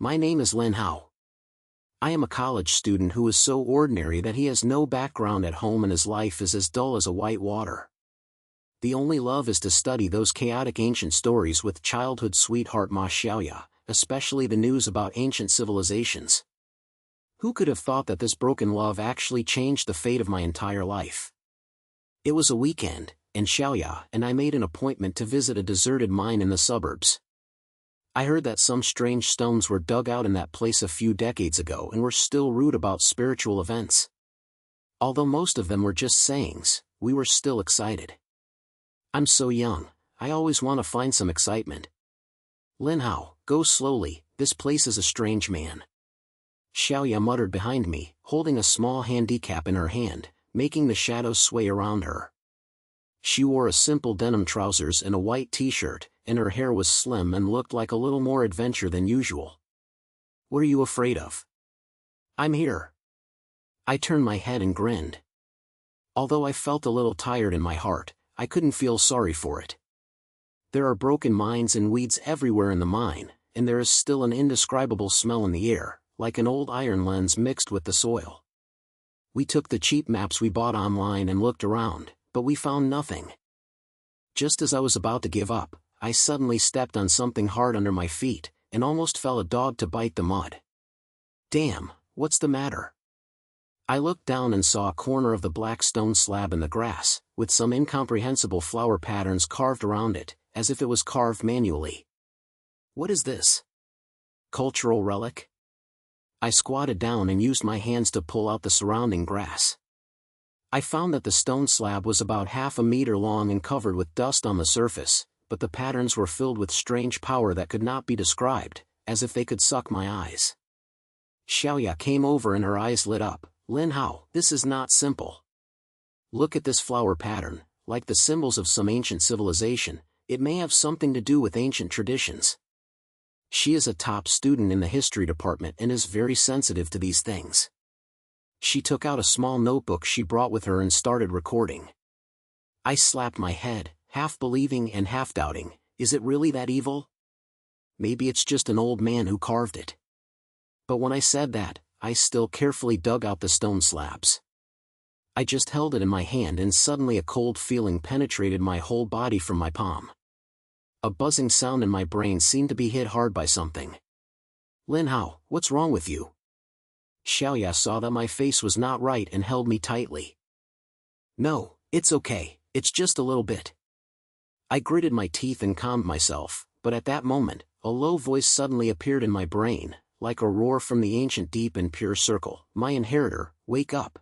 My name is Lin Hao. I am a college student who is so ordinary that he has no background at home and his life is as dull as a white water. The only love is to study those chaotic ancient stories with childhood sweetheart Ma Xiaoya, especially the news about ancient civilizations. Who could have thought that this broken love actually changed the fate of my entire life? It was a weekend, and Xiaoya and I made an appointment to visit a deserted mine in the suburbs. I heard that some strange stones were dug out in that place a few decades ago and were still rude about spiritual events. Although most of them were just sayings, we were still excited. I'm so young, I always want to find some excitement. Lin Hao, go slowly, this place is a strange man. Xiaoya muttered behind me, holding a small handicap in her hand, making the shadows sway around her. She wore a simple denim trousers and a white t-shirt, and her hair was slim and looked like a little more adventure than usual. What are you afraid of? I'm here. I turned my head and grinned. Although I felt a little tired in my heart, I couldn't feel sorry for it. There are broken mines and weeds everywhere in the mine, and there is still an indescribable smell in the air, like an old iron lens mixed with the soil. We took the cheap maps we bought online and looked around, but we found nothing. Just as I was about to give up, I suddenly stepped on something hard under my feet, and almost fell a dog to bite the mud. Damn, what's the matter? I looked down and saw a corner of the black stone slab in the grass, with some incomprehensible flower patterns carved around it, as if it was carved manually. What is this? Cultural relic? I squatted down and used my hands to pull out the surrounding grass. I found that the stone slab was about half a meter long and covered with dust on the surface, but the patterns were filled with strange power that could not be described, as if they could suck my eyes. Xiaoya came over and her eyes lit up. Lin Hao, this is not simple. Look at this flower pattern, like the symbols of some ancient civilization, it may have something to do with ancient traditions. She is a top student in the history department and is very sensitive to these things. She took out a small notebook she brought with her and started recording. I slapped my head, half believing and half doubting, is it really that evil? Maybe it's just an old man who carved it. But when I said that, I still carefully dug out the stone slabs. I just held it in my hand and suddenly a cold feeling penetrated my whole body from my palm. A buzzing sound in my brain seemed to be hit hard by something. Lin Hao, what's wrong with you? Xiaoya saw that my face was not right and held me tightly. No, it's okay, it's just a little bit. I gritted my teeth and calmed myself, but at that moment, a low voice suddenly appeared in my brain, like a roar from the ancient deep and pure circle. My inheritor, wake up.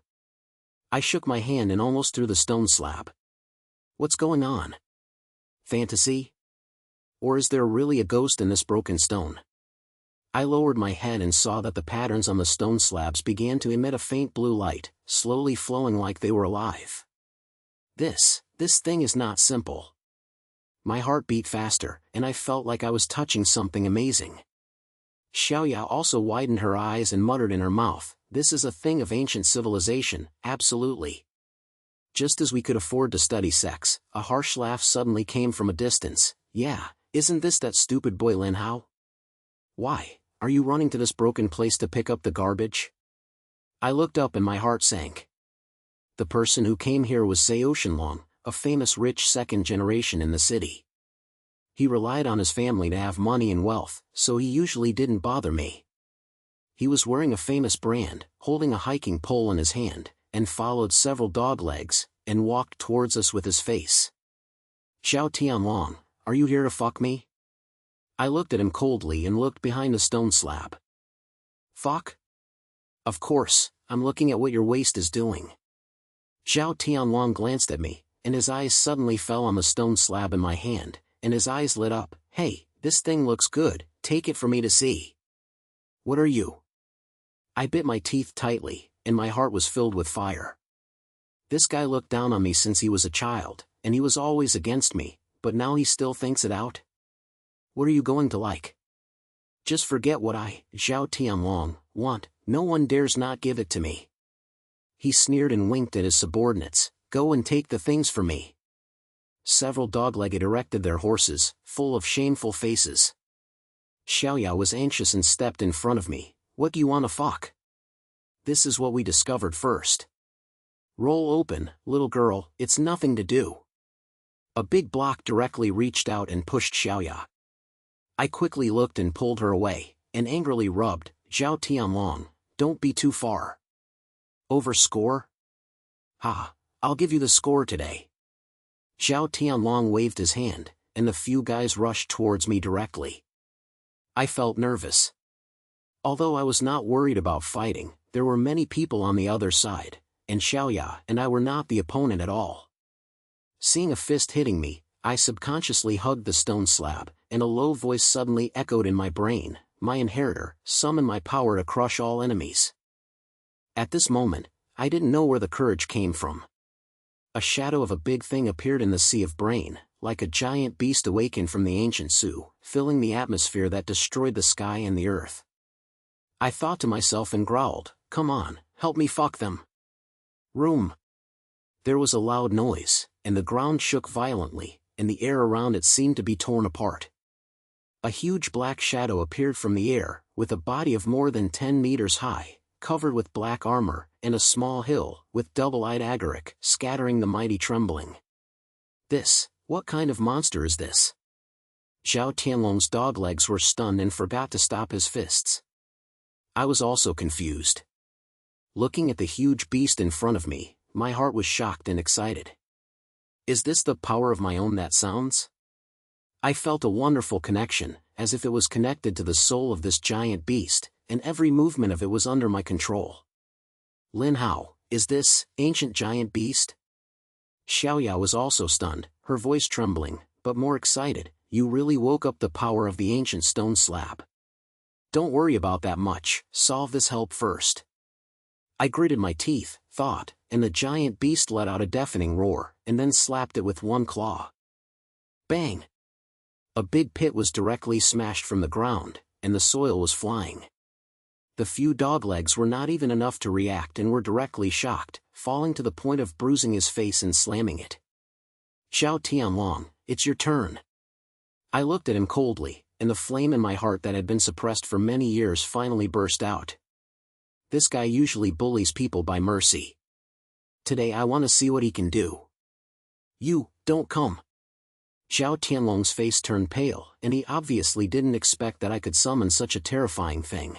I shook my hand and almost threw the stone slab. What's going on? Fantasy? Or is there really a ghost in this broken stone? I lowered my head and saw that the patterns on the stone slabs began to emit a faint blue light, slowly flowing like they were alive. This thing is not simple. My heart beat faster, and I felt like I was touching something amazing. Xiaoya also widened her eyes and muttered in her mouth, this is a thing of ancient civilization, absolutely. Just as we could afford to study sex, a harsh laugh suddenly came from a distance. Yeah, isn't this that stupid boy Lin Hao? Why, are you running to this broken place to pick up the garbage? I looked up and my heart sank. The person who came here was Seo Shenlong, a famous rich second generation in the city. He relied on his family to have money and wealth, so he usually didn't bother me. He was wearing a famous brand, holding a hiking pole in his hand, and followed several dog legs, and walked towards us with his face. Xiao Tianlong, are you here to fuck me? I looked at him coldly and looked behind the stone slab. Fuck? Of course, I'm looking at what your waist is doing. Xiao Tianlong glanced at me, and his eyes suddenly fell on the stone slab in my hand, and his eyes lit up. Hey, this thing looks good, take it for me to see. What are you? I bit my teeth tightly, and my heart was filled with fire. This guy looked down on me since he was a child, and he was always against me, but now he still thinks it out? What are you going to like? Just forget what I, Xiao Tianlong, want, no one dares not give it to me. He sneered and winked at his subordinates, go and take the things for me. Several dog-legged erected their horses, full of shameful faces. Xiaoya was anxious and stepped in front of me. What do you wanna fuck? This is what we discovered first. Roll open, little girl, it's nothing to do. A big block directly reached out and pushed Xiaoya. I quickly looked and pulled her away, and angrily rubbed, Zhao Tianlong, don't be too far. Over score? Ha, I'll give you the score today. Zhao Tianlong waved his hand, and the few guys rushed towards me directly. I felt nervous. Although I was not worried about fighting, there were many people on the other side, and Xiaoya and I were not the opponent at all. Seeing a fist hitting me, I subconsciously hugged the stone slab, and a low voice suddenly echoed in my brain, my inheritor, summon my power to crush all enemies. At this moment, I didn't know where the courage came from. A shadow of a big thing appeared in the sea of brain, like a giant beast awakened from the ancient Sioux, filling the atmosphere that destroyed the sky and the earth. I thought to myself and growled, come on, help me fuck them. Room. There was a loud noise, and the ground shook violently, and the air around it seemed to be torn apart. A huge black shadow appeared from the air, with a body of more than 10 meters high, covered with black armor, and a small hill, with double-eyed agaric, scattering the mighty trembling. What kind of monster is this? Zhao Tianlong's dog legs were stunned and forgot to stop his fists. I was also confused. Looking at the huge beast in front of me, my heart was shocked and excited. Is this the power of my own that sounds? I felt a wonderful connection, as if it was connected to the soul of this giant beast, and every movement of it was under my control. Lin Hao, is this, ancient giant beast? Xiaoya was also stunned, her voice trembling, but more excited. You really woke up the power of the ancient stone slab. Don't worry about that much, solve this help first. I gritted my teeth, thought, and the giant beast let out a deafening roar, and then slapped it with one claw. Bang! A big pit was directly smashed from the ground, and the soil was flying. The few dog legs were not even enough to react and were directly shocked, falling to the point of bruising his face and slamming it. Zhao Tianlong, it's your turn. I looked at him coldly, and the flame in my heart that had been suppressed for many years finally burst out. This guy usually bullies people by mercy. Today I want to see what he can do. You, don't come. Zhao Tianlong's face turned pale, and he obviously didn't expect that I could summon such a terrifying thing.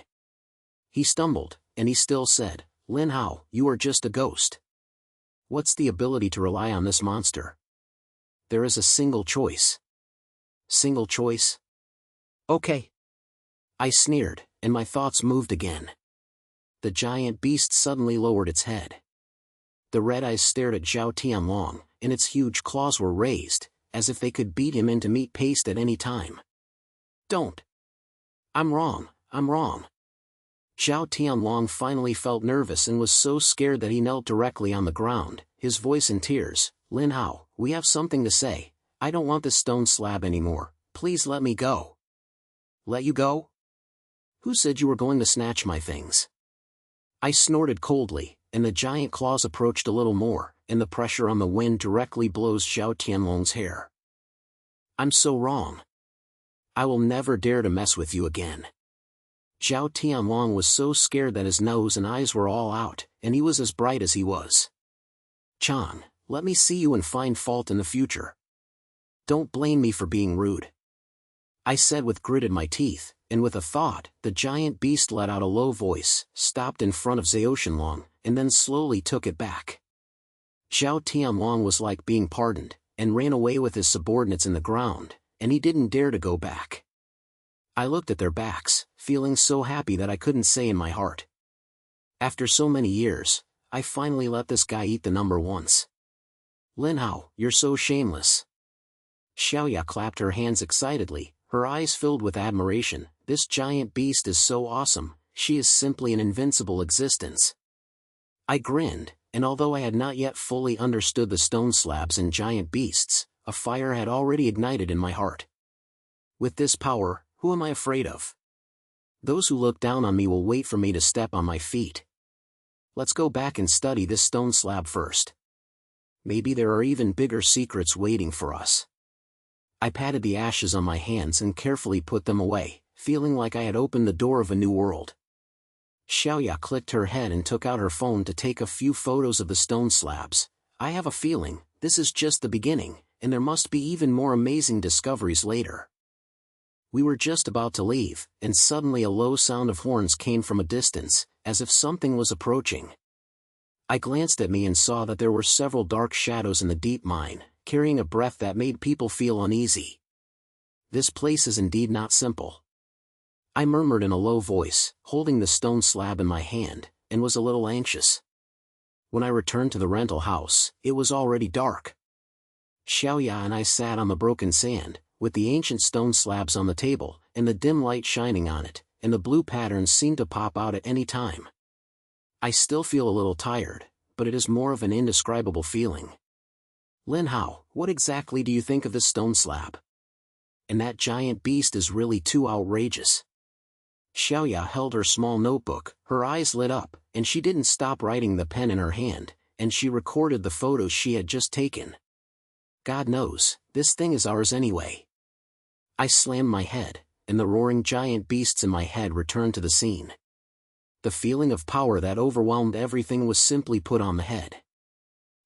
He stumbled, and he still said, Lin Hao, you are just a ghost. What's the ability to rely on this monster? There is a single choice. Single choice? Okay. I sneered, and my thoughts moved again. The giant beast suddenly lowered its head. The red eyes stared at Zhao Tianlong, and its huge claws were raised, as if they could beat him into meat paste at any time. Don't. I'm wrong. Zhao Tianlong finally felt nervous and was so scared that he knelt directly on the ground, his voice in tears. Lin Hao, we have something to say. I don't want this stone slab anymore. Please let me go. Let you go? Who said you were going to snatch my things? I snorted coldly, and the giant claws approached a little more, and the pressure on the wind directly blows Zhao Tianlong's hair. I'm so wrong. I will never dare to mess with you again. Zhao Tianlong was so scared that his nose and eyes were all out, and he was as bright as he was. Chan, let me see you and find fault in the future. Don't blame me for being rude. I said with gritted my teeth, and with a thought, the giant beast let out a low voice, stopped in front of Zhaoshenlong, and then slowly took it back. Zhao Tianlong was like being pardoned, and ran away with his subordinates in the ground, and he didn't dare to go back. I looked at their backs, feeling so happy that I couldn't say in my heart. After so many years, I finally let this guy eat the number once. Lin Hao, you're so shameless. Xiaoya clapped her hands excitedly, her eyes filled with admiration. This giant beast is so awesome, she is simply an invincible existence. I grinned, and although I had not yet fully understood the stone slabs and giant beasts, a fire had already ignited in my heart. With this power, who am I afraid of? Those who look down on me will wait for me to step on my feet. Let's go back and study this stone slab first. Maybe there are even bigger secrets waiting for us. I patted the ashes on my hands and carefully put them away, feeling like I had opened the door of a new world. Xiaoya clicked her head and took out her phone to take a few photos of the stone slabs. I have a feeling, this is just the beginning, and there must be even more amazing discoveries later. We were just about to leave, and suddenly a low sound of horns came from a distance, as if something was approaching. I glanced at me and saw that there were several dark shadows in the deep mine, carrying a breath that made people feel uneasy. This place is indeed not simple. I murmured in a low voice, holding the stone slab in my hand, and was a little anxious. When I returned to the rental house, it was already dark. Xiaoya and I sat on the broken sand, with the ancient stone slabs on the table, and the dim light shining on it, and the blue patterns seemed to pop out at any time. I still feel a little tired, but it is more of an indescribable feeling. Lin Hao, what exactly do you think of this stone slab? And that giant beast is really too outrageous. Xiaoya held her small notebook, her eyes lit up, and she didn't stop writing the pen in her hand, and she recorded the photos she had just taken. God knows, this thing is ours anyway. I slammed my head, and the roaring giant beasts in my head returned to the scene. The feeling of power that overwhelmed everything was simply put on the head.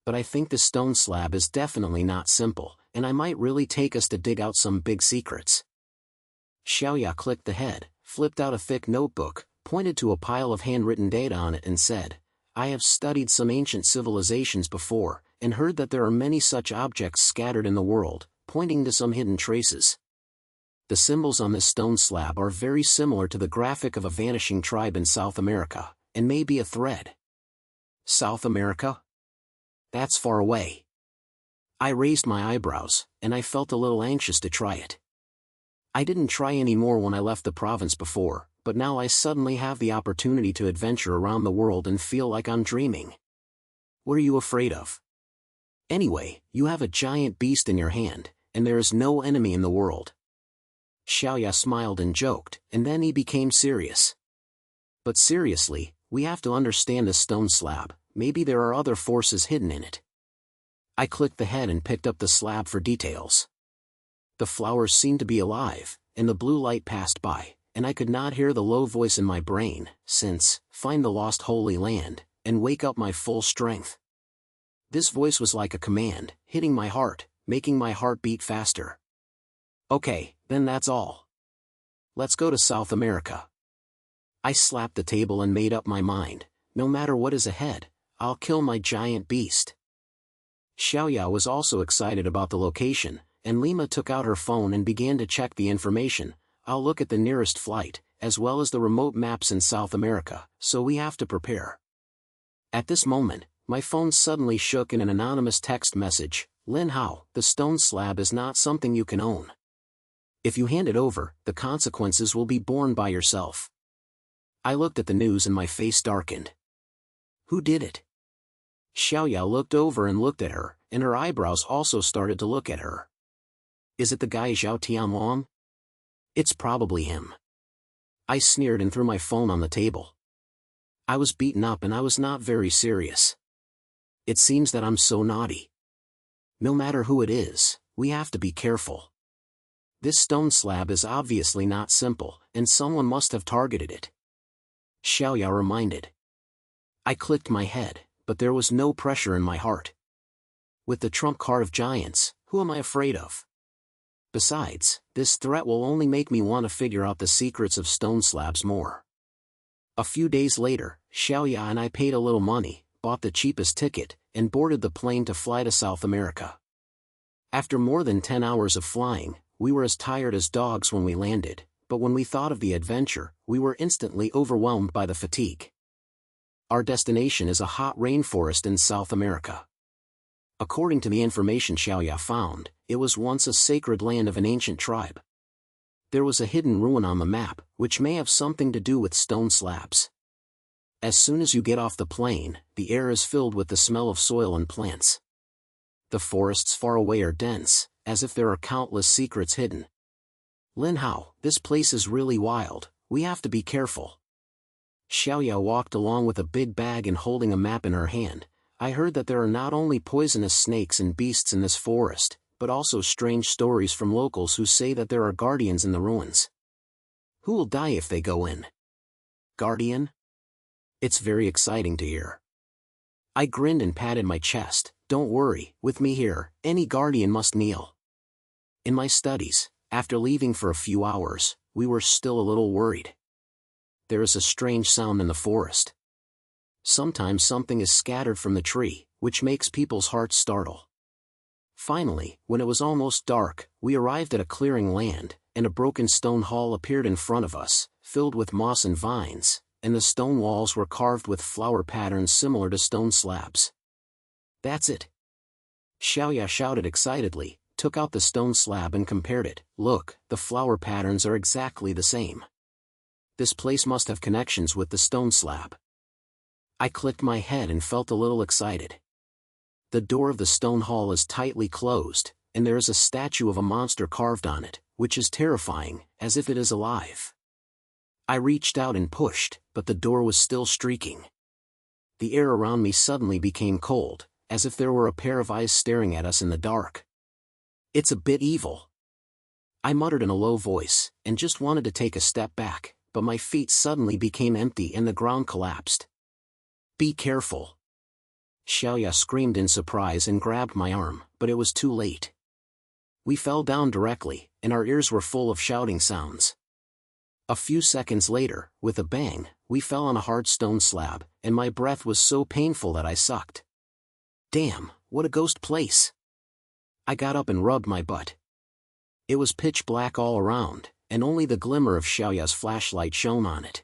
But I think the stone slab is definitely not simple, and I might really take us to dig out some big secrets. Xiaoya clicked the head, flipped out a thick notebook, pointed to a pile of handwritten data on it and said, I have studied some ancient civilizations before, and heard that there are many such objects scattered in the world, pointing to some hidden traces. The symbols on this stone slab are very similar to the graphic of a vanishing tribe in South America, and may be a thread. South America? That's far away. I raised my eyebrows, and I felt a little anxious to try it. I didn't try any more when I left the province before, but now I suddenly have the opportunity to adventure around the world and feel like I'm dreaming. What are you afraid of? Anyway, you have a giant beast in your hand, and there is no enemy in the world. Xiaoya smiled and joked, and then he became serious. But seriously, we have to understand this stone slab, maybe there are other forces hidden in it. I clicked the head and picked up the slab for details. The flowers seemed to be alive, and the blue light passed by, and I could not hear the low voice in my brain, since, find the lost holy land, and wake up my full strength. This voice was like a command, hitting my heart, making my heart beat faster. Okay, then that's all. Let's go to South America. I slapped the table and made up my mind, no matter what is ahead, I'll kill my giant beast. Xiaoya was also excited about the location, and Lima took out her phone and began to check the information. I'll look at the nearest flight, as well as the remote maps in South America, so we have to prepare. At this moment, my phone suddenly shook in an anonymous text message, Lin Hao, the stone slab is not something you can own. If you hand it over, the consequences will be borne by yourself. I looked at the news and my face darkened. Who did it? Xiaoya looked over and looked at her, and her eyebrows also started to look at her. Is it the guy Zhao Tianlong? It's probably him. I sneered and threw my phone on the table. I was beaten up and I was not very serious. It seems that I'm so naughty. No matter who it is, we have to be careful. This stone slab is obviously not simple, and someone must have targeted it. Xiaoya reminded. I clicked my head, but there was no pressure in my heart. With the trump card of giants, who am I afraid of? Besides, this threat will only make me want to figure out the secrets of stone slabs more. A few days later, Xiaoya and I paid a little money, bought the cheapest ticket, and boarded the plane to fly to South America. After more than 10 hours of flying, we were as tired as dogs when we landed, but when we thought of the adventure, we were instantly overwhelmed by the fatigue. Our destination is a hot rainforest in South America. According to the information Xiaoya found, it was once a sacred land of an ancient tribe. There was a hidden ruin on the map, which may have something to do with stone slabs. As soon as you get off the plane, the air is filled with the smell of soil and plants. The forests far away are dense, as if there are countless secrets hidden. Lin Hao, this place is really wild, we have to be careful. Xiaoya walked along with a big bag and holding a map in her hand. I heard that there are not only poisonous snakes and beasts in this forest, but also strange stories from locals who say that there are guardians in the ruins. Who will die if they go in? Guardian? It's very exciting to hear. I grinned and patted my chest. Don't worry, with me here, any guardian must kneel. In my studies, after leaving for a few hours, we were still a little worried. There is a strange sound in the forest. Sometimes something is scattered from the tree, which makes people's hearts startle. Finally, when it was almost dark, we arrived at a clearing land, and a broken stone hall appeared in front of us, filled with moss and vines, and the stone walls were carved with flower patterns similar to stone slabs. That's it. Xiaoya shouted excitedly, took out the stone slab and compared it. Look, the flower patterns are exactly the same. This place must have connections with the stone slab. I clicked my head and felt a little excited. The door of the stone hall is tightly closed, and there is a statue of a monster carved on it, which is terrifying, as if it is alive. I reached out and pushed, but the door was still streaking. The air around me suddenly became cold, as if there were a pair of eyes staring at us in the dark. It's a bit evil. I muttered in a low voice, and just wanted to take a step back, but my feet suddenly became empty and the ground collapsed. Be careful. Xiaoya screamed in surprise and grabbed my arm, but it was too late. We fell down directly, and our ears were full of shouting sounds. A few seconds later, with a bang, we fell on a hard stone slab, and my breath was so painful that I sucked. Damn, what a ghost place. I got up and rubbed my butt. It was pitch black all around, and only the glimmer of Xiaoya's flashlight shone on it.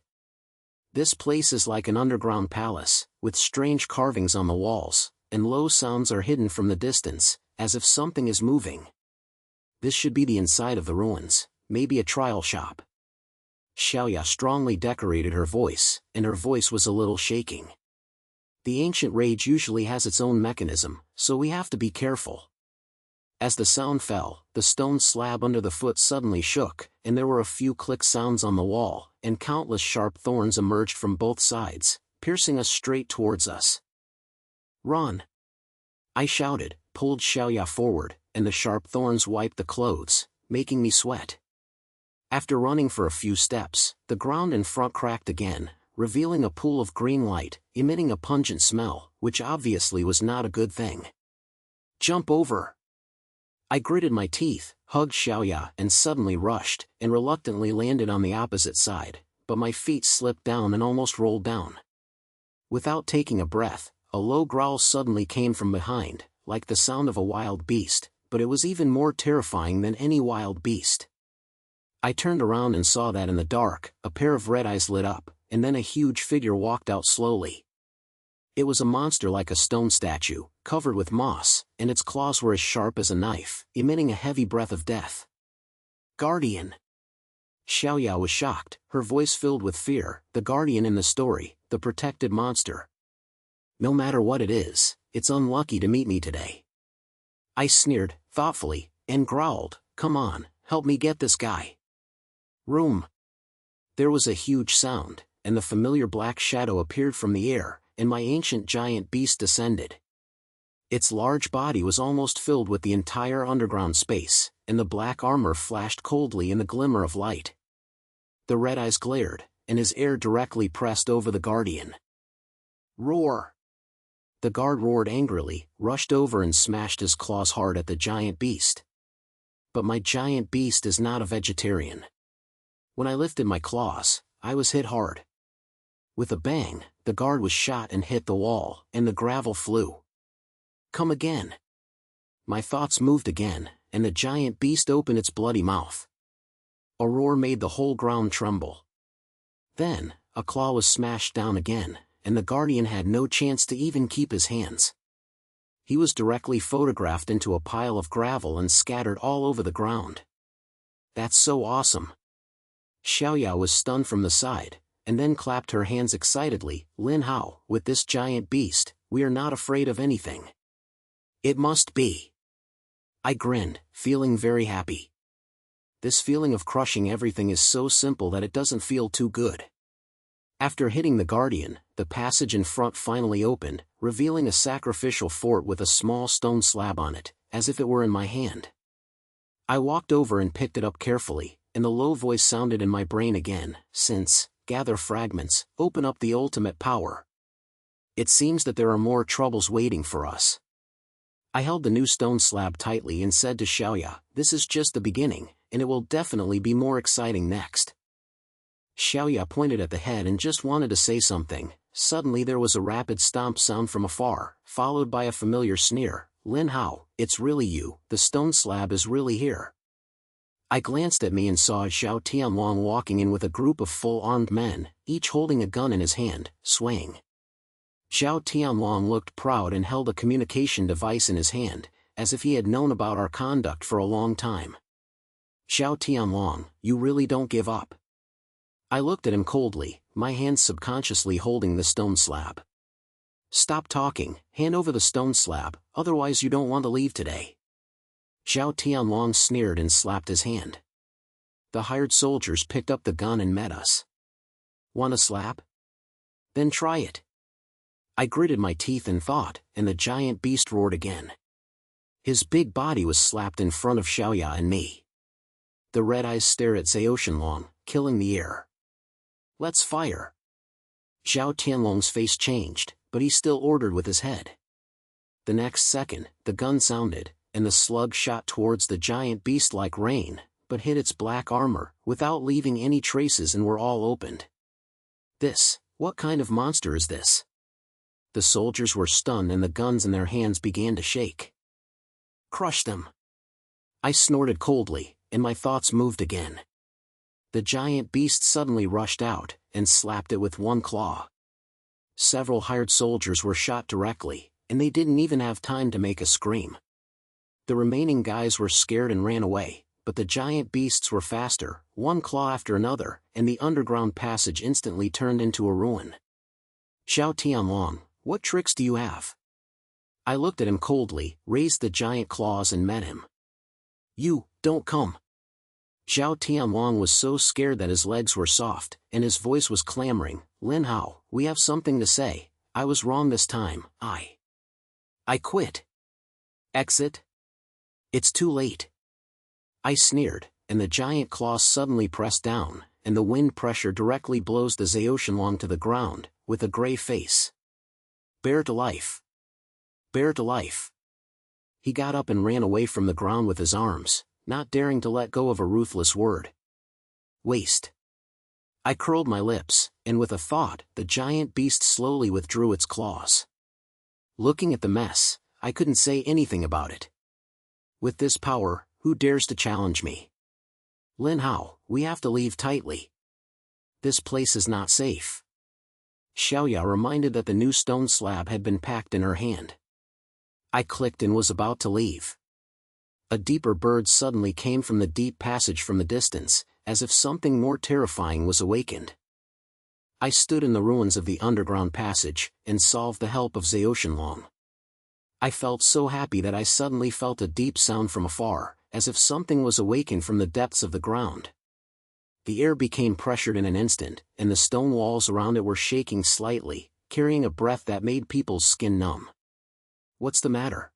This place is like an underground palace, with strange carvings on the walls, and low sounds are hidden from the distance, as if something is moving. This should be the inside of the ruins, maybe a trial shop. Xiaoya strongly decorated her voice, and her voice was a little shaking. The ancient rage usually has its own mechanism, so we have to be careful. As the sound fell, the stone slab under the foot suddenly shook, and there were a few click sounds on the wall, and countless sharp thorns emerged from both sides, piercing us straight towards us. Run! I shouted, pulled Xiaoya forward, and the sharp thorns wiped the clothes, making me sweat. After running for a few steps, the ground in front cracked again, revealing a pool of green light, emitting a pungent smell, which obviously was not a good thing. Jump over! I gritted my teeth, hugged Xiaoya and suddenly rushed, and reluctantly landed on the opposite side, but my feet slipped down and almost rolled down. Without taking a breath, a low growl suddenly came from behind, like the sound of a wild beast, but it was even more terrifying than any wild beast. I turned around and saw that in the dark, a pair of red eyes lit up, and then a huge figure walked out slowly. It was a monster like a stone statue, covered with moss, and its claws were as sharp as a knife, emitting a heavy breath of death. Guardian! Xiaoya was shocked, her voice filled with fear. The guardian in the story, the protected monster. No matter what it is, it's unlucky to meet me today. I sneered, thoughtfully, and growled, come on, help me get this guy. Room! There was a huge sound, and the familiar black shadow appeared from the air, and my ancient giant beast descended. Its large body was almost filled with the entire underground space, and the black armor flashed coldly in the glimmer of light. The red eyes glared, and his air directly pressed over the guardian. Roar! The guard roared angrily, rushed over and smashed his claws hard at the giant beast. But my giant beast is not a vegetarian. When I lifted my claws, I was hit hard. With a bang, the guard was shot and hit the wall, and the gravel flew. Come again. My thoughts moved again, and the giant beast opened its bloody mouth. A roar made the whole ground tremble. Then, a claw was smashed down again, and the guardian had no chance to even keep his hands. He was directly photographed into a pile of gravel and scattered all over the ground. That's so awesome. Xiaoya was stunned from the side, and then clapped her hands excitedly. Lin Hao, with this giant beast, we are not afraid of anything. It must be. I grinned, feeling very happy. This feeling of crushing everything is so simple that it doesn't feel too good. After hitting the guardian, the passage in front finally opened, revealing a sacrificial fort with a small stone slab on it, as if it were in my hand. I walked over and picked it up carefully, and the low voice sounded in my brain again, since, gather fragments, open up the ultimate power. It seems that there are more troubles waiting for us. I held the new stone slab tightly and said to Xiaoya, this is just the beginning, and it will definitely be more exciting next. Xiaoya pointed at the head and just wanted to say something. Suddenly there was a rapid stomp sound from afar, followed by a familiar sneer. Lin Hao, it's really you, the stone slab is really here. I glanced at me and saw Zhao Tianlong walking in with a group of full-armed men, each holding a gun in his hand, swaying. Zhao Tianlong looked proud and held a communication device in his hand, as if he had known about our conduct for a long time. Zhao Tianlong, you really don't give up. I looked at him coldly, my hands subconsciously holding the stone slab. Stop talking, hand over the stone slab, otherwise you don't want to leave today. Zhao Tianlong sneered and slapped his hand. The hired soldiers picked up the gun and met us. Want a slap? Then try it. I gritted my teeth and thought, and the giant beast roared again. His big body was slapped in front of Xiaoya and me. The red eyes stare at Zhao Tianlong, killing the air. Let's fire. Zhao Tianlong's face changed, but he still ordered with his head. The next second, the gun sounded, and the slug shot towards the giant beast like rain, but hit its black armor, without leaving any traces, and were all opened. What kind of monster is this? The soldiers were stunned and the guns in their hands began to shake. Crush them. I snorted coldly, and my thoughts moved again. The giant beast suddenly rushed out, and slapped it with one claw. Several hired soldiers were shot directly, and they didn't even have time to make a scream. The remaining guys were scared and ran away, but the giant beasts were faster, one claw after another, and the underground passage instantly turned into a ruin. Zhao Tianlong, what tricks do you have? I looked at him coldly, raised the giant claws and met him. You, don't come. Zhao Tianlong was so scared that his legs were soft, and his voice was clamoring. Lin Hao, we have something to say. I was wrong this time. I quit. Exit? It's too late. I sneered, and the giant claws suddenly pressed down, and the wind pressure directly blows the Zhao Tianlong to the ground, with a gray face. Bear to life. Bear to life. He got up and ran away from the ground with his arms, not daring to let go of a ruthless word. Waste. I curled my lips, and with a thought, the giant beast slowly withdrew its claws. Looking at the mess, I couldn't say anything about it. With this power, who dares to challenge me? Lin Hao, we have to leave tightly. This place is not safe. Xiaoya reminded that the new stone slab had been packed in her hand. I clicked and was about to leave. A deeper bird suddenly came from the deep passage from the distance, as if something more terrifying was awakened. I stood in the ruins of the underground passage, and solved the help of Zhao Tianlong. I felt so happy that I suddenly felt a deep sound from afar, as if something was awakened from the depths of the ground. The air became pressured in an instant, and the stone walls around it were shaking slightly, carrying a breath that made people's skin numb. What's the matter?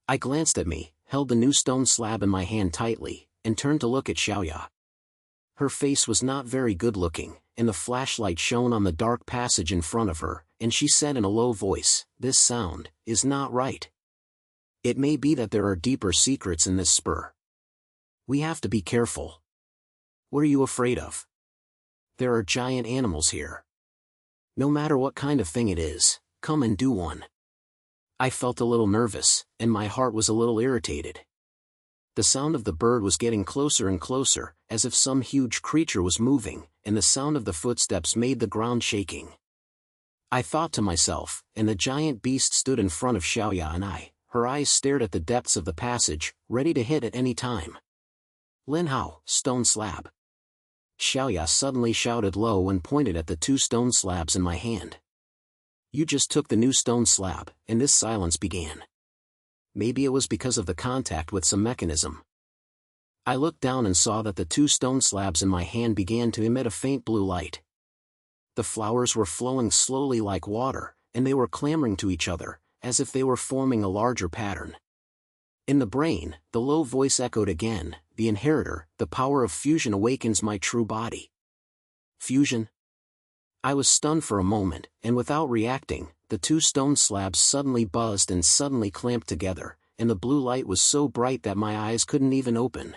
I glanced at me, held the new stone slab in my hand tightly, and turned to look at Xiaoya. Her face was not very good-looking, and the flashlight shone on the dark passage in front of her, and she said in a low voice, "This sound is not right. It may be that there are deeper secrets in this spur. We have to be careful." What are you afraid of? There are giant animals here. No matter what kind of thing it is, come and do one. I felt a little nervous, and my heart was a little irritated. The sound of the bird was getting closer and closer, as if some huge creature was moving, and the sound of the footsteps made the ground shaking. I thought to myself, and the giant beast stood in front of Xiaoya and I. Her eyes stared at the depths of the passage, ready to hit at any time. Lin Hao, stone slab. Xiaoya suddenly shouted low and pointed at the two stone slabs in my hand. You just took the new stone slab, and this silence began. Maybe it was because of the contact with some mechanism. I looked down and saw that the two stone slabs in my hand began to emit a faint blue light. The flowers were flowing slowly like water, and they were clamoring to each other, as if they were forming a larger pattern. In the brain, the low voice echoed again, "The inheritor, the power of fusion awakens my true body." Fusion? I was stunned for a moment, and without reacting, the two stone slabs suddenly buzzed and suddenly clamped together, and the blue light was so bright that my eyes couldn't even open.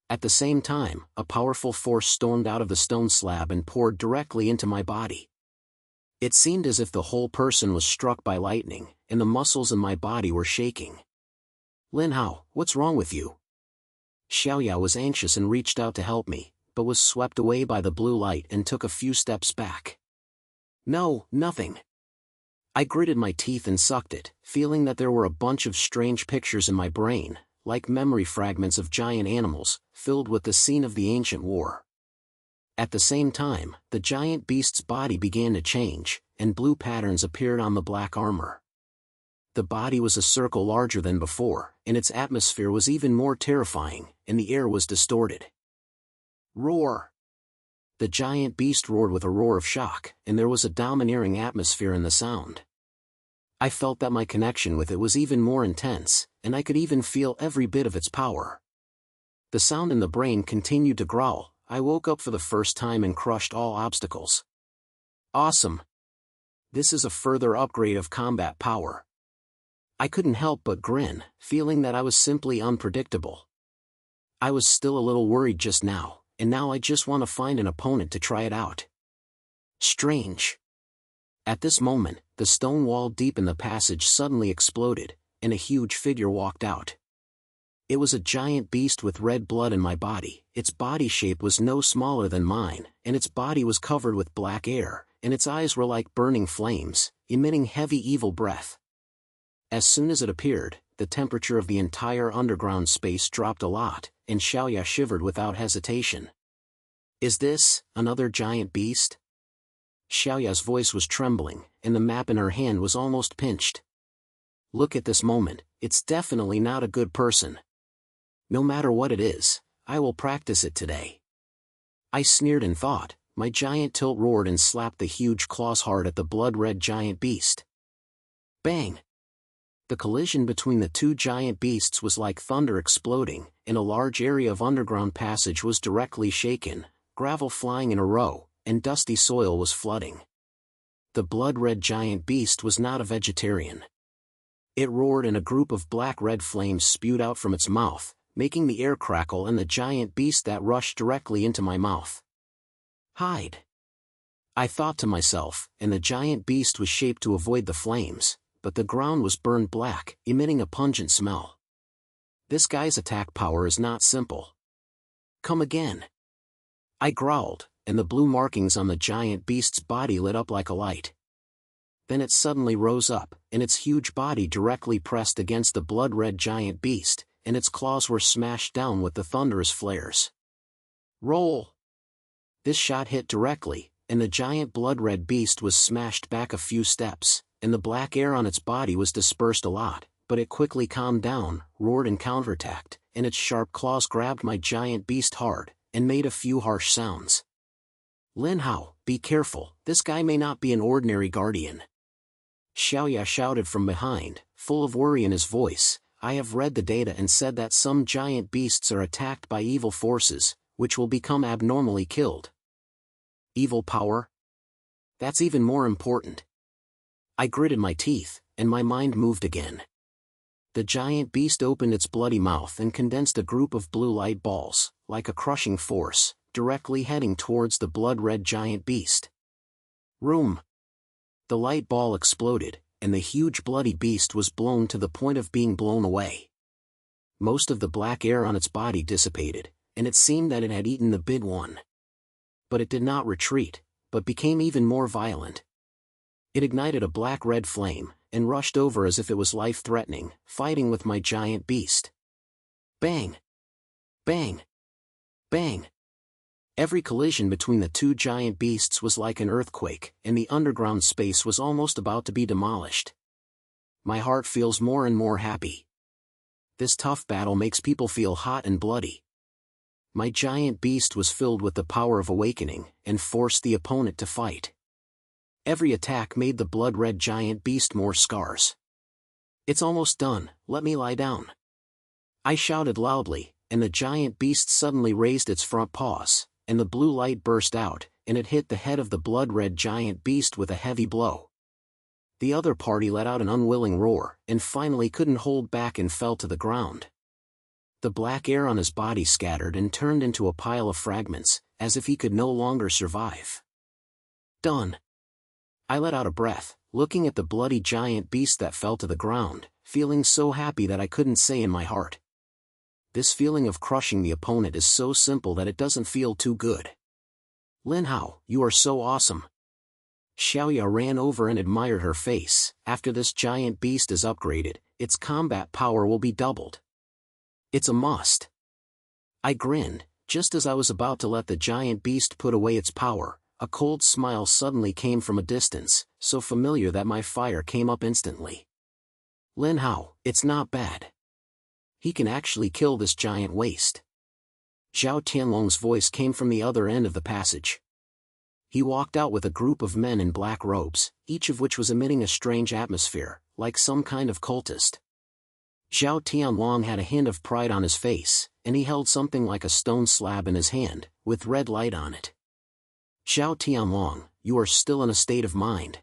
At the same time, a powerful force stormed out of the stone slab and poured directly into my body. It seemed as if the whole person was struck by lightning, and the muscles in my body were shaking. "Lin Hao, what's wrong with you?" Xiaoya was anxious and reached out to help me, but was swept away by the blue light and took a few steps back. "No, nothing." I gritted my teeth and sucked it, feeling that there were a bunch of strange pictures in my brain, like memory fragments of giant animals, filled with the scene of the ancient war. At the same time, the giant beast's body began to change, and blue patterns appeared on the black armor. The body was a circle larger than before, and its atmosphere was even more terrifying, and the air was distorted. Roar! The giant beast roared with a roar of shock, and there was a domineering atmosphere in the sound. I felt that my connection with it was even more intense, and I could even feel every bit of its power. The sound in the brain continued to growl. I woke up for the first time and crushed all obstacles. Awesome! This is a further upgrade of combat power. I couldn't help but grin, feeling that I was simply unpredictable. I was still a little worried just now, and now I just want to find an opponent to try it out. Strange. At this moment, the stone wall deep in the passage suddenly exploded, and a huge figure walked out. It was a giant beast with red blood in my body. Its body shape was no smaller than mine, and its body was covered with black air, and its eyes were like burning flames, emitting heavy evil breath. As soon as it appeared, the temperature of the entire underground space dropped a lot, and Xiaoya shivered without hesitation. "Is this another giant beast?" Xiaoya's voice was trembling, and the map in her hand was almost pinched. "Look at this moment, it's definitely not a good person. No matter what it is, I will practice it today." I sneered and thought. My giant tilt roared and slapped the huge claws hard at the blood-red giant beast. Bang! The collision between the two giant beasts was like thunder exploding, and a large area of underground passage was directly shaken, gravel flying in a row, and dusty soil was flooding. The blood-red giant beast was not a vegetarian. It roared and a group of black-red flames spewed out from its mouth, making the air crackle, and the giant beast that rushed directly into my mouth. "Hide!" I thought to myself, and the giant beast was shaped to avoid the flames, but the ground was burned black, emitting a pungent smell. This guy's attack power is not simple. "Come again!" I growled, and the blue markings on the giant beast's body lit up like a light. Then it suddenly rose up, and its huge body directly pressed against the blood-red giant beast, and its claws were smashed down with the thunderous flares. Roll! This shot hit directly, and the giant blood-red beast was smashed back a few steps, and the black air on its body was dispersed a lot, but it quickly calmed down, roared and counterattacked, and its sharp claws grabbed my giant beast hard, and made a few harsh sounds. "Lin Hao, be careful, this guy may not be an ordinary guardian." Xiaoya shouted from behind, full of worry in his voice. "I have read the data and said that some giant beasts are attacked by evil forces, which will become abnormally killed." Evil power? That's even more important. I gritted my teeth, and my mind moved again. The giant beast opened its bloody mouth and condensed a group of blue light balls, like a crushing force, directly heading towards the blood-red giant beast. Room! The light ball exploded, and the huge bloody beast was blown to the point of being blown away. Most of the black air on its body dissipated, and it seemed that it had eaten the big one. But it did not retreat, but became even more violent. It ignited a black-red flame, and rushed over as if it was life-threatening, fighting with my giant beast. Bang! Bang! Bang! Every collision between the two giant beasts was like an earthquake, and the underground space was almost about to be demolished. My heart feels more and more happy. This tough battle makes people feel hot and bloody. My giant beast was filled with the power of awakening, and forced the opponent to fight. Every attack made the blood-red giant beast more scars. "It's almost done, let me lie down." I shouted loudly, and the giant beast suddenly raised its front paws, and the blue light burst out, and it hit the head of the blood-red giant beast with a heavy blow. The other party let out an unwilling roar, and finally couldn't hold back and fell to the ground. The black air on his body scattered and turned into a pile of fragments, as if he could no longer survive. Done. I let out a breath, looking at the bloody giant beast that fell to the ground, feeling so happy that I couldn't say in my heart. This feeling of crushing the opponent is so simple that it doesn't feel too good. Lin Hao, you are so awesome. Xiaoya ran over and admired her face. After this giant beast is upgraded, its combat power will be doubled. It's a must. I grinned. Just as I was about to let the giant beast put away its power, a cold smile suddenly came from a distance, so familiar that my fire came up instantly. Lin Hao, it's not bad. He can actually kill this giant waste. Zhao Tianlong's voice came from the other end of the passage. He walked out with a group of men in black robes, each of which was emitting a strange atmosphere, like some kind of cultist. Zhao Tianlong had a hint of pride on his face, and he held something like a stone slab in his hand, with red light on it. Zhao Tianlong, you are still in a state of mind.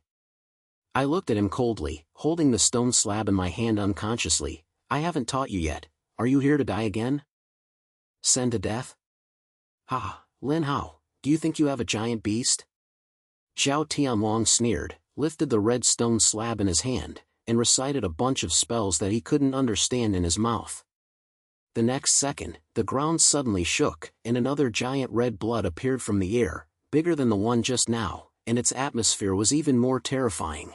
I looked at him coldly, holding the stone slab in my hand unconsciously. I haven't taught you yet. Are you here to die again? Send to death? Ha, Lin Hao, do you think you have a giant beast? Zhao Tianlong sneered, lifted the red stone slab in his hand, and recited a bunch of spells that he couldn't understand in his mouth. The next second, the ground suddenly shook, and another giant red blood appeared from the air, bigger than the one just now, and its atmosphere was even more terrifying.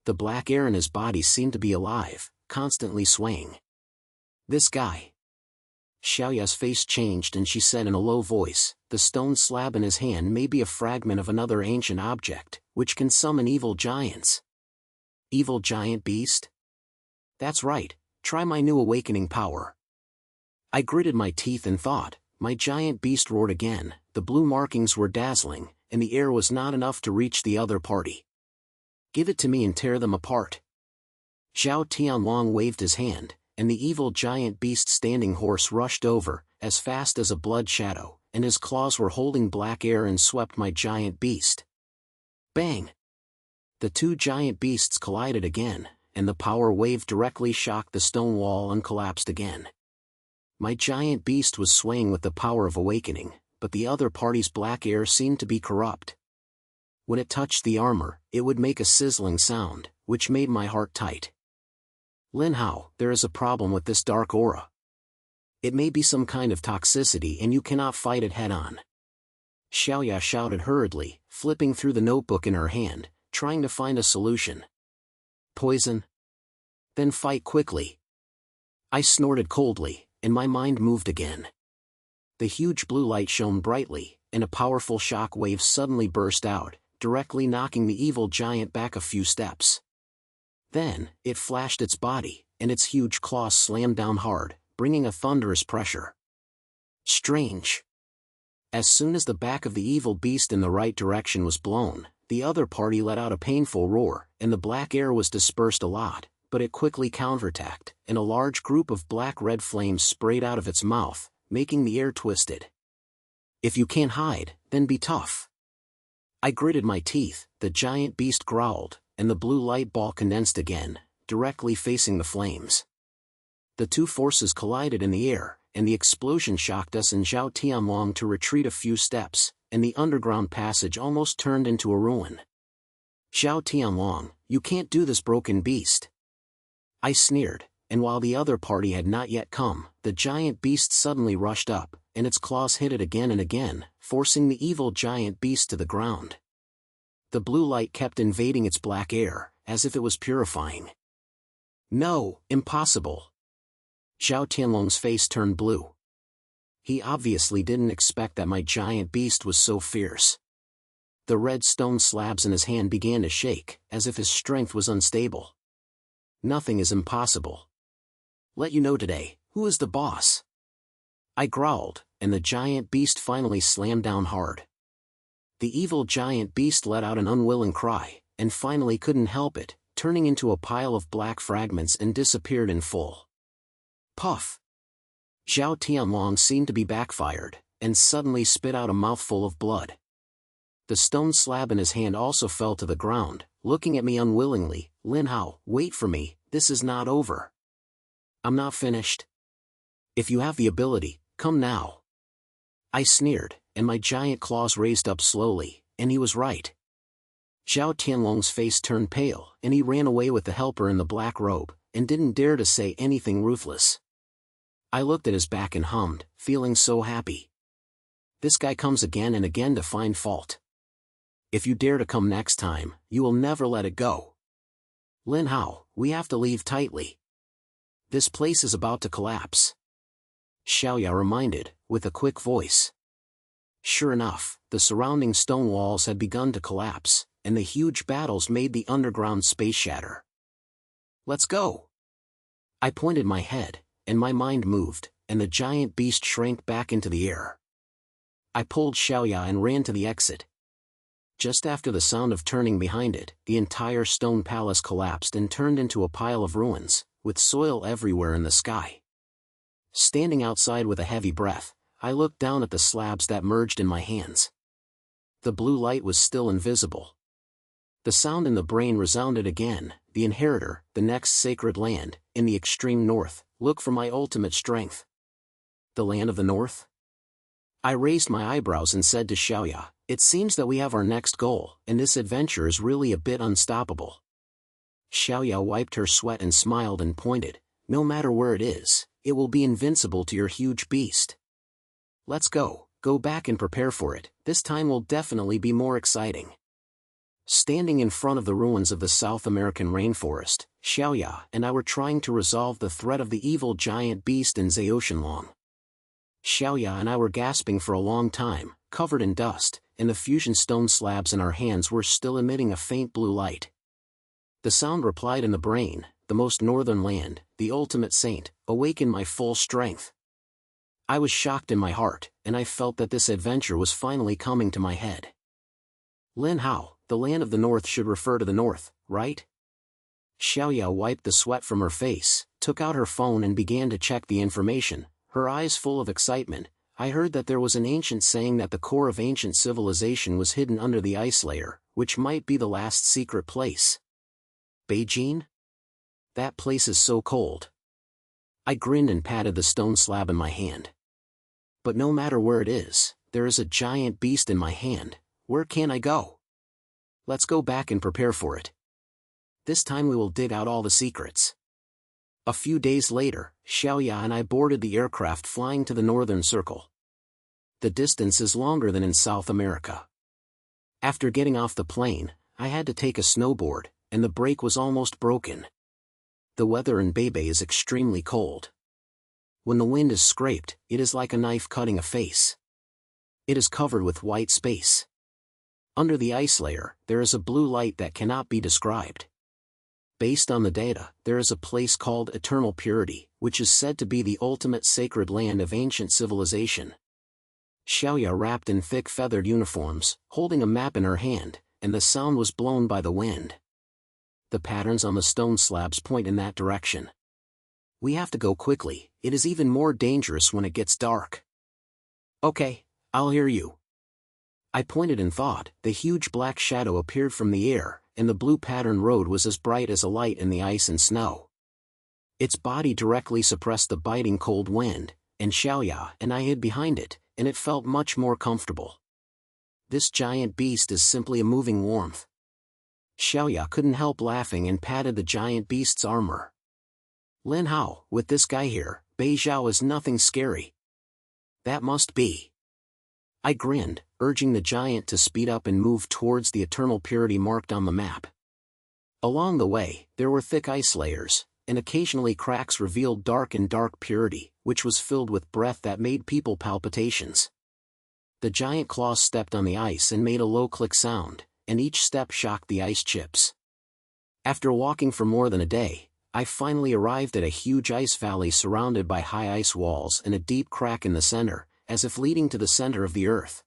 The black air in his body seemed to be alive, constantly swaying. This guy. Xiaoya's face changed and she said in a low voice, the stone slab in his hand may be a fragment of another ancient object, which can summon evil giants. Evil giant beast? That's right, try my new awakening power. I gritted my teeth and thought. My giant beast roared again, the blue markings were dazzling, and the air was not enough to reach the other party. Give it to me and tear them apart. Zhao Tianlong waved his hand, and the evil giant beast standing horse rushed over, as fast as a blood shadow, and his claws were holding black air and swept my giant beast. Bang! The two giant beasts collided again, and the power wave directly shocked the stone wall and collapsed again. My giant beast was swaying with the power of awakening, but the other party's black air seemed to be corrupt. When it touched the armor, it would make a sizzling sound, which made my heart tight. Lin Hao, there is a problem with this dark aura. It may be some kind of toxicity and you cannot fight it head-on. Xiaoya shouted hurriedly, flipping through the notebook in her hand, trying to find a solution. Poison? Then fight quickly. I snorted coldly, and my mind moved again. The huge blue light shone brightly, and a powerful shock wave suddenly burst out, directly knocking the evil giant back a few steps. Then, it flashed its body, and its huge claws slammed down hard, bringing a thunderous pressure. Strange. As soon as the back of the evil beast in the right direction was blown, the other party let out a painful roar, and the black air was dispersed a lot, but it quickly counterattacked, and a large group of black-red flames sprayed out of its mouth, making the air twisted. If you can't hide, then be tough. I gritted my teeth, the giant beast growled, and the blue light ball condensed again, directly facing the flames. The two forces collided in the air, and the explosion shocked us and Zhao Tianlong to retreat a few steps, and the underground passage almost turned into a ruin. Zhao Tianlong, you can't do this, broken beast. I sneered, and while the other party had not yet come, the giant beast suddenly rushed up, and its claws hit it again and again, forcing the evil giant beast to the ground. The blue light kept invading its black air, as if it was purifying. No, impossible. Zhao Tianlong's face turned blue. He obviously didn't expect that my giant beast was so fierce. The red stone slabs in his hand began to shake, as if his strength was unstable. Nothing is impossible. Let you know today, who is the boss? I growled, and the giant beast finally slammed down hard. The evil giant beast let out an unwilling cry, and finally couldn't help it, turning into a pile of black fragments and disappeared in full. Puff! Zhao Tianlong seemed to be backfired, and suddenly spit out a mouthful of blood. The stone slab in his hand also fell to the ground, looking at me unwillingly. Lin Hao, wait for me, this is not over. I'm not finished. If you have the ability, come now. I sneered, and my giant claws raised up slowly, and he was right. Zhao Tianlong's face turned pale, and he ran away with the helper in the black robe, and didn't dare to say anything ruthless. I looked at his back and hummed, feeling so happy. This guy comes again and again to find fault. If you dare to come next time, you will never let it go. Lin Hao, we have to leave tightly. This place is about to collapse. Xiaoya reminded, with a quick voice. Sure enough, the surrounding stone walls had begun to collapse, and the huge battles made the underground space shatter. Let's go! I pointed my head, and my mind moved, and the giant beast shrank back into the air. I pulled Xiaoya and ran to the exit. Just after the sound of turning behind it, the entire stone palace collapsed and turned into a pile of ruins, with soil everywhere in the sky. Standing outside with a heavy breath, I looked down at the slabs that merged in my hands. The blue light was still invisible. The sound in the brain resounded again. The inheritor, the next sacred land, in the extreme north, look for my ultimate strength. The land of the north? I raised my eyebrows and said to Xiaoya, it seems that we have our next goal, and this adventure is really a bit unstoppable. Xiaoya wiped her sweat and smiled and pointed, no matter where it is, it will be invincible to your huge beast. Let's go back and prepare for it, this time will definitely be more exciting. Standing in front of the ruins of the South American rainforest, Xiaoya and I were trying to resolve the threat of the evil giant beast in Zhaoshenlong. Xiaoya and I were gasping for a long time, covered in dust, and the fusion stone slabs in our hands were still emitting a faint blue light. The sound replied in the brain, the most northern land, the ultimate saint, awaken my full strength. I was shocked in my heart, and I felt that this adventure was finally coming to my head. Lin Hao, the land of the north should refer to the north, right? Xiaoya wiped the sweat from her face, took out her phone and began to check the information, her eyes full of excitement. I heard that there was an ancient saying that the core of ancient civilization was hidden under the ice layer, which might be the last secret place. Beijing? That place is so cold. I grinned and patted the stone slab in my hand. But no matter where it is, there is a giant beast in my hand. Where can I go? Let's go back and prepare for it. This time we will dig out all the secrets. A few days later, Xiaoya and I boarded the aircraft flying to the northern circle. The distance is longer than in South America. After getting off the plane, I had to take a snowboard, and the brake was almost broken. The weather in Beibei is extremely cold. When the wind is scraped, it is like a knife cutting a face. It is covered with white space. Under the ice layer, there is a blue light that cannot be described. Based on the data, there is a place called Eternal Purity, which is said to be the ultimate sacred land of ancient civilization. Xiaoya wrapped in thick feathered uniforms, holding a map in her hand, and the sound was blown by the wind. The patterns on the stone slabs point in that direction. We have to go quickly, it is even more dangerous when it gets dark. Okay, I'll hear you. I pointed and thought, the huge black shadow appeared from the air, and the blue pattern road was as bright as a light in the ice and snow. Its body directly suppressed the biting cold wind, and Xiaoya and I hid behind it, and it felt much more comfortable. This giant beast is simply a moving warmth. Xiaoya couldn't help laughing and patted the giant beast's armor. Lin Hao, with this guy here, Bei Zhao is nothing scary. That must be. I grinned, urging the giant to speed up and move towards the eternal purity marked on the map. Along the way, there were thick ice layers, and occasionally cracks revealed dark purity, which was filled with breath that made people palpitations. The giant claws stepped on the ice and made a low click sound, and each step shocked the ice chips. After walking for more than a day, I finally arrived at a huge ice valley surrounded by high ice walls and a deep crack in the center, as if leading to the center of the earth.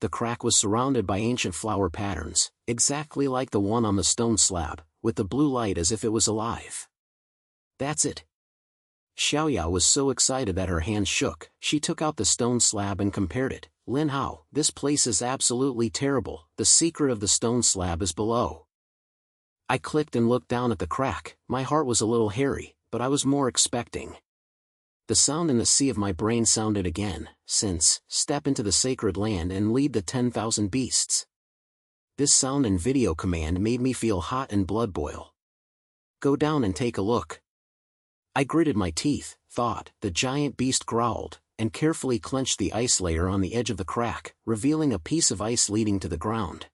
The crack was surrounded by ancient flower patterns, exactly like the one on the stone slab, with the blue light as if it was alive. That's it. Xiaoya was so excited that her hands shook. She took out the stone slab and compared it. Lin Hao, this place is absolutely terrible. The secret of the stone slab is below. I clicked and looked down at the crack. My heart was a little hairy, but I was more expecting. The sound in the sea of my brain sounded again, since, step into the sacred land and lead the 10,000 beasts. This sound and video command made me feel hot and blood boil. Go down and take a look. I gritted my teeth, thought. The giant beast growled, and carefully clenched the ice layer on the edge of the crack, revealing a piece of ice leading to the ground.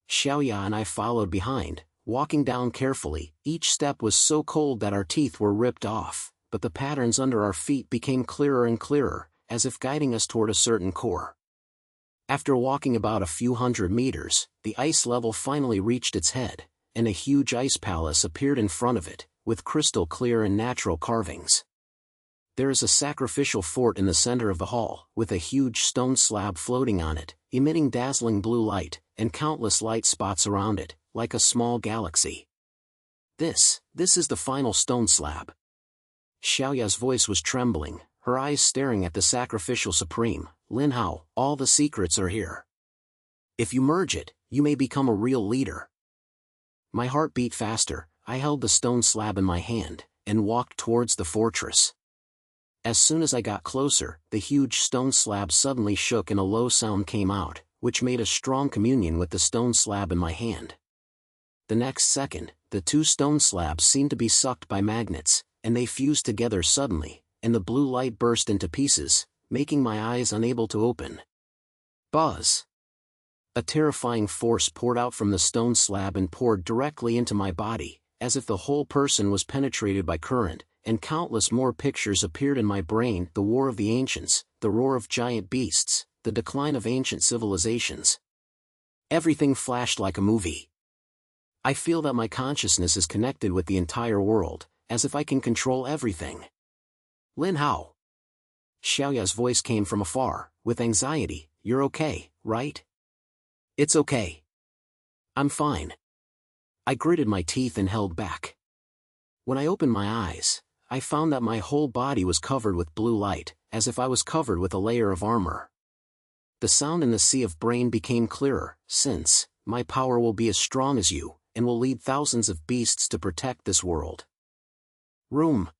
Xiaoya and I followed behind, walking down carefully. Each step was so cold that our teeth were ripped off, but the patterns under our feet became clearer and clearer, as if guiding us toward a certain core. After walking about a few hundred meters, the ice level finally reached its head, and a huge ice palace appeared in front of it, with crystal clear and natural carvings. There is a sacrificial fort in the center of the hall, with a huge stone slab floating on it, emitting dazzling blue light, and countless light spots around it, like a small galaxy. This is the final stone slab. Xiaoya's voice was trembling, her eyes staring at the sacrificial supreme. Lin Hao, all the secrets are here. If you merge it, you may become a real leader. My heart beat faster. I held the stone slab in my hand, and walked towards the fortress. As soon as I got closer, the huge stone slab suddenly shook and a low sound came out, which made a strong communion with the stone slab in my hand. The next second, the two stone slabs seemed to be sucked by magnets, and they fused together suddenly, and the blue light burst into pieces, making my eyes unable to open. Buzz! A terrifying force poured out from the stone slab and poured directly into my body, as if the whole person was penetrated by current, and countless more pictures appeared in my brain. The war of the ancients, the roar of giant beasts, the decline of ancient civilizations. Everything flashed like a movie. I feel that my consciousness is connected with the entire world, as if I can control everything. Lin Hao. Xiaoya's voice came from afar, with anxiety. You're okay, right? It's okay. I'm fine. I gritted my teeth and held back. When I opened my eyes, I found that my whole body was covered with blue light, as if I was covered with a layer of armor. The sound in the sea of brain became clearer, since, my power will be as strong as you, and will lead thousands of beasts to protect this world. Room.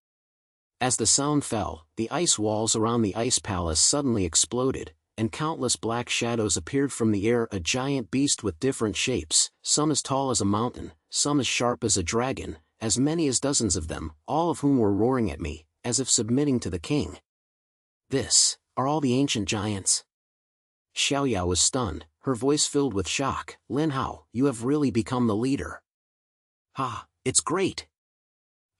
As the sound fell, the ice walls around the ice palace suddenly exploded, and countless black shadows appeared from the air. A giant beast with different shapes, some as tall as a mountain, some as sharp as a dragon, as many as dozens of them, all of whom were roaring at me, as if submitting to the king. This, are all the ancient giants? Xiaoya was stunned, her voice filled with shock. Lin Hao, you have really become the leader. Ha, it's great.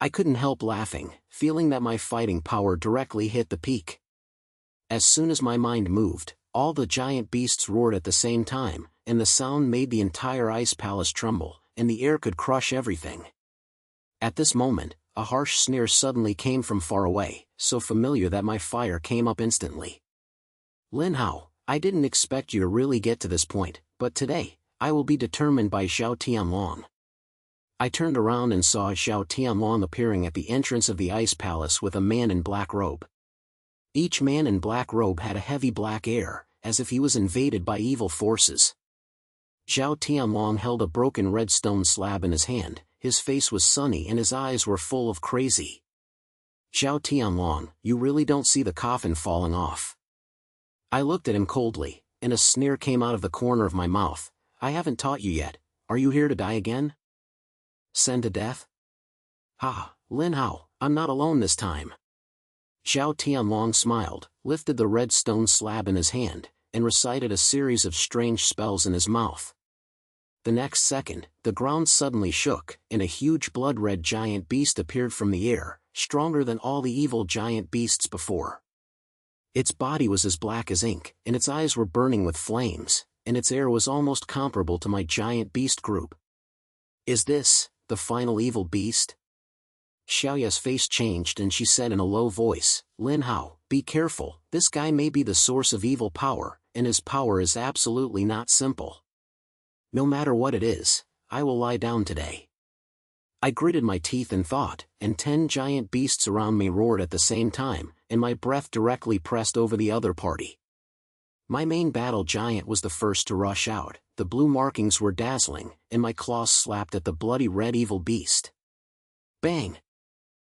I couldn't help laughing, feeling that my fighting power directly hit the peak. As soon as my mind moved, all the giant beasts roared at the same time, and the sound made the entire ice palace tremble, and the air could crush everything. At this moment, a harsh sneer suddenly came from far away, so familiar that my fire came up instantly. Lin Hao, I didn't expect you to really get to this point, but today, I will be determined by Xiao Tianlong. I turned around and saw Xiao Tianlong appearing at the entrance of the ice palace with a man in black robe. Each man in black robe had a heavy black air, as if he was invaded by evil forces. Xiao Tianlong held a broken red stone slab in his hand, his face was sunny and his eyes were full of crazy. Xiao Tianlong, you really don't see the coffin falling off. I looked at him coldly, and a sneer came out of the corner of my mouth. I haven't taught you yet. Are you here to die again? Send to death? Ha, Lin Hao, I'm not alone this time. Xiao Tianlong smiled, lifted the red stone slab in his hand, and recited a series of strange spells in his mouth. The next second, the ground suddenly shook, and a huge blood-red giant beast appeared from the air, stronger than all the evil giant beasts before. Its body was as black as ink, and its eyes were burning with flames, and its air was almost comparable to my giant beast group. Is this, the final evil beast? Xiaoya's face changed and she said in a low voice, Lin Hao, be careful, this guy may be the source of evil power, and his power is absolutely not simple. No matter what it is, I will lie down today. I gritted my teeth in thought, and 10 giant beasts around me roared at the same time, and my breath directly pressed over the other party. My main battle giant was the first to rush out. The blue markings were dazzling, and my claws slapped at the bloody red evil beast. Bang!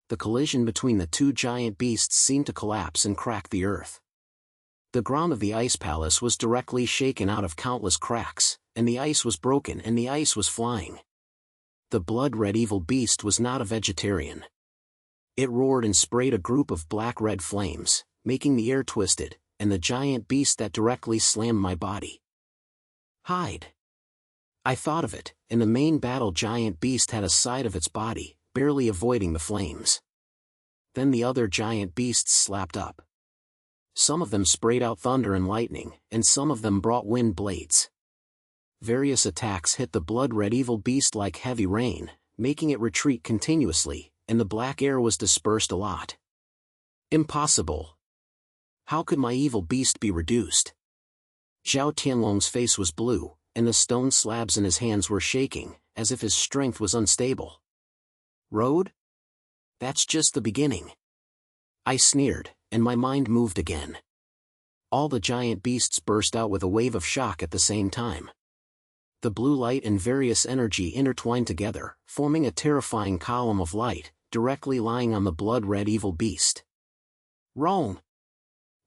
The collision between the two giant beasts seemed to collapse and crack the earth. The ground of the ice palace was directly shaken out of countless cracks, and the ice was broken and the ice was flying. The blood-red evil beast was not a vegetarian. It roared and sprayed a group of black-red flames, making the air twisted, and the giant beast that directly slammed my body. Hide! I thought of it, and the main battle giant beast had a side of its body, barely avoiding the flames. Then the other giant beasts slapped up. Some of them sprayed out thunder and lightning, and some of them brought wind blades. Various attacks hit the blood-red evil beast like heavy rain, making it retreat continuously, and the black air was dispersed a lot. Impossible! How could my evil beast be reduced? Zhao Tianlong's face was blue, and the stone slabs in his hands were shaking, as if his strength was unstable. Road? That's just the beginning. I sneered, and my mind moved again. All the giant beasts burst out with a wave of shock at the same time. The blue light and various energy intertwined together, forming a terrifying column of light, directly lying on the blood-red evil beast. Wrong!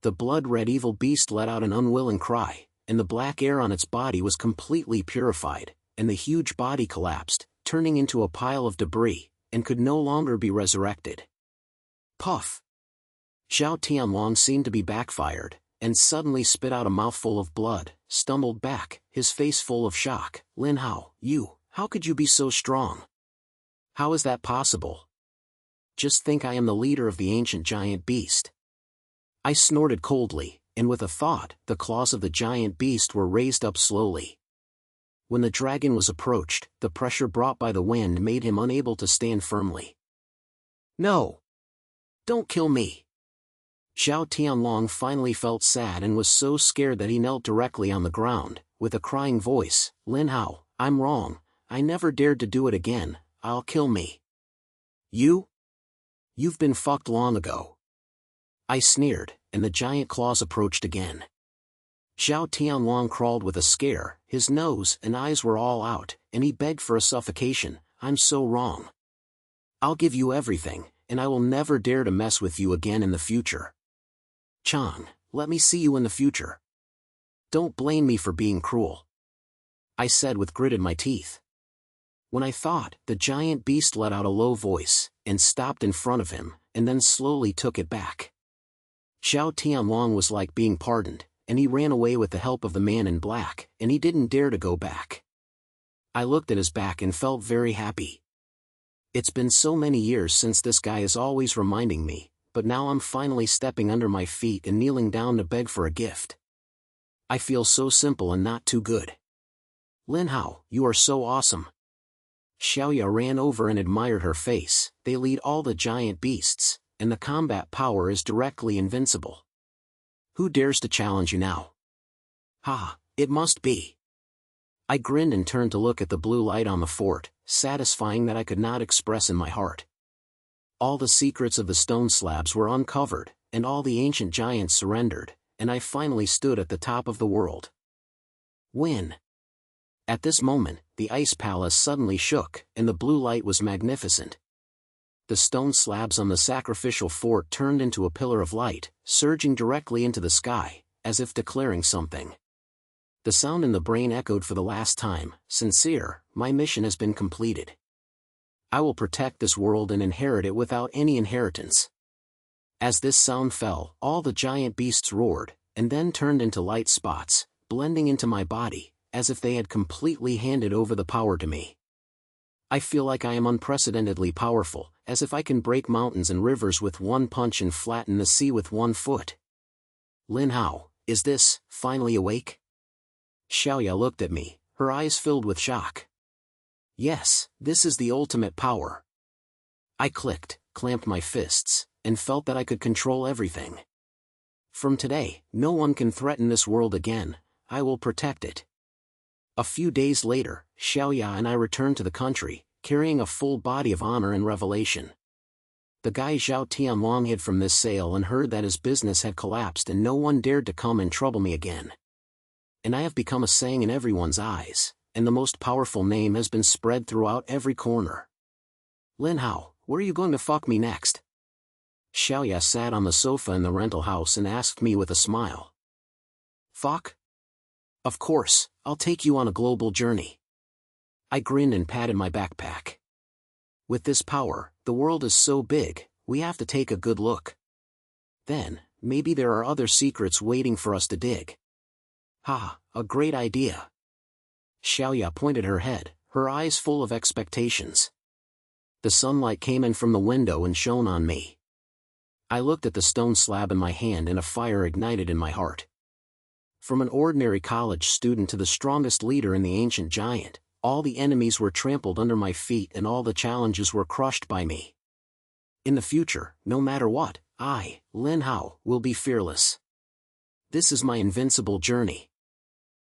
The blood-red evil beast let out an unwilling cry, and the black air on its body was completely purified, and the huge body collapsed, turning into a pile of debris, and could no longer be resurrected. Puff! Zhao Tianlong seemed to be backfired, and suddenly spit out a mouthful of blood, stumbled back, his face full of shock. Lin Hao, how could you be so strong? How is that possible? Just think I am the leader of the ancient giant beast. I snorted coldly, and with a thought, the claws of the giant beast were raised up slowly. When the dragon was approached, the pressure brought by the wind made him unable to stand firmly. No! Don't kill me! Zhao Tianlong finally felt sad and was so scared that he knelt directly on the ground, with a crying voice. Lin Hao, I'm wrong, I never dared to do it again, I'll kill me. You've been fucked long ago. I sneered, and the giant claws approached again. Zhao Tianlong crawled with a scare, his nose and eyes were all out, and he begged for a suffocation. I'm so wrong. I'll give you everything, and I will never dare to mess with you again in the future. Chang, let me see you in the future. Don't blame me for being cruel. I said with gritted my teeth. When I thought, the giant beast let out a low voice, and stopped in front of him, and then slowly took it back. Zhao Tianlong was like being pardoned, and he ran away with the help of the man in black, and he didn't dare to go back. I looked at his back and felt very happy. It's been so many years since this guy is always reminding me, but now I'm finally stepping under my feet and kneeling down to beg for a gift. I feel so simple and not too good. Lin Hao, you are so awesome. Xiaoya ran over and admired her face. They lead all the giant beasts, and the combat power is directly invincible. Who dares to challenge you now? Ha, it must be. I grinned and turned to look at the blue light on the fort, satisfying that I could not express in my heart. All the secrets of the stone slabs were uncovered, and all the ancient giants surrendered, and I finally stood at the top of the world. Win. At this moment, the ice palace suddenly shook, and the blue light was magnificent. The stone slabs on the sacrificial fort turned into a pillar of light, surging directly into the sky, as if declaring something. The sound in the brain echoed for the last time. Sincere, my mission has been completed. I will protect this world and inherit it without any inheritance. As this sound fell, all the giant beasts roared, and then turned into light spots, blending into my body, as if they had completely handed over the power to me. I feel like I am unprecedentedly powerful, as if I can break mountains and rivers with one punch and flatten the sea with one foot. Lin Hao, is this, finally awake? Xiaoya looked at me, her eyes filled with shock. Yes, this is the ultimate power. I clicked, clamped my fists, and felt that I could control everything. From today, no one can threaten this world again, I will protect it. A few days later, Xiaoya and I returned to the country, carrying a full body of honor and revelation. The guy Zhao Tianlong hid from this sale and heard that his business had collapsed and no one dared to come and trouble me again. And I have become a saying in everyone's eyes, and the most powerful name has been spread throughout every corner. Lin Hao, where are you going to fuck me next? Xiaoya sat on the sofa in the rental house and asked me with a smile. Fuck? Of course, I'll take you on a global journey. I grinned and patted my backpack. With this power, the world is so big, we have to take a good look. Then, maybe there are other secrets waiting for us to dig. Ha, a great idea. Xiaoya pointed her head, her eyes full of expectations. The sunlight came in from the window and shone on me. I looked at the stone slab in my hand and a fire ignited in my heart. From an ordinary college student to the strongest leader in the ancient giant, all the enemies were trampled under my feet and all the challenges were crushed by me. In the future, no matter what, I, Lin Hao, will be fearless. This is my invincible journey.